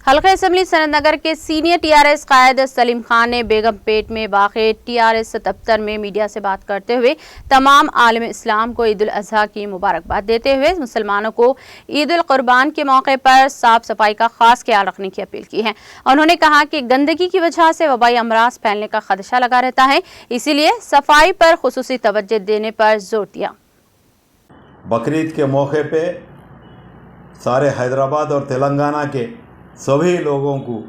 حلقہ اسمبلی سنت نگر کے سینئر TRS قائد سلیم خان نے بیگم پیٹ میں واقع TRS دفتر میں میڈیا سے بات کرتے ہوئے تمام عالم اسلام کو عید الاضحیٰ کی مبارکباد دیتے ہوئے مسلمانوں کو عید القربان کے موقع پر صاف صفائی کا خاص خیال رکھنے کی اپیل کی ہے۔ انہوں نے کہا کہ گندگی کی وجہ سے وبائی امراض پھیلنے کا خدشہ لگا رہتا ہے، اسی لیے صفائی پر خصوصی توجہ دینے پر زور دیا۔ بقرعید کے موقع پہ سارے حیدرآباد اور تلنگانہ کے سبھی لوگوں کو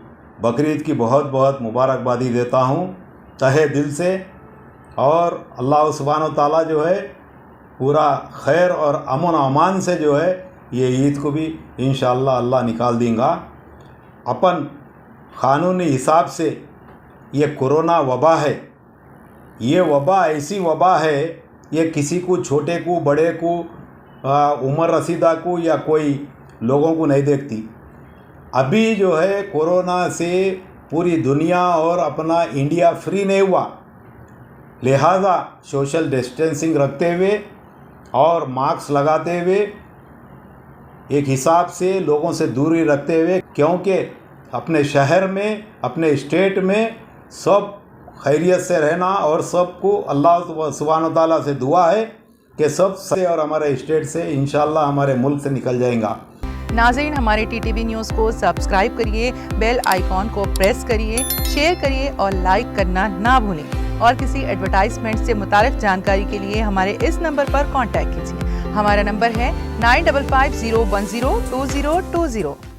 بقرعید کی بہت بہت مبارکبادی دیتا ہوں تہہ دل سے، اور اللہ سبحانہ و تعالیٰ جو ہے پورا خیر اور امن و امان سے جو ہے یہ عید کو بھی انشاءاللہ اللہ نکال دیں گا۔ اپن قانونی حساب سے یہ کورونا وبا ہے، یہ وبا ایسی وبا ہے، یہ کسی کو چھوٹے کو بڑے کو عمر رسیدہ کو یا کوئی لوگوں کو نہیں دیکھتی۔ ابھی جو ہے کورونا سے پوری دنیا اور اپنا انڈیا فری نہیں ہوا، لہذا سوشل ڈسٹینسنگ رکھتے ہوئے اور ماسک لگاتے ہوئے ایک حساب سے لوگوں سے دوری رکھتے ہوئے، کیونکہ اپنے شہر میں اپنے اسٹیٹ میں سب خیریت سے رہنا، اور سب کو اللہ سبحانہ تعالیٰ سے دعا ہے کہ سب سے اور ہمارے اسٹیٹ سے انشاءاللہ ہمارے ملک سے نکل جائیں گا۔ ناظرین، ہمارے TTV نیوز کو سبسکرائب کریے، بیل آئیکن کو پریس کریے، شیئر کریے اور لائک کرنا نہ بھولیں، اور کسی ایڈورٹائزمنٹ سے متعلق جانکاری کے لیے ہمارے اس نمبر پر کانٹیکٹ کیجیے۔ ہمارا نمبر ہے 9550102020۔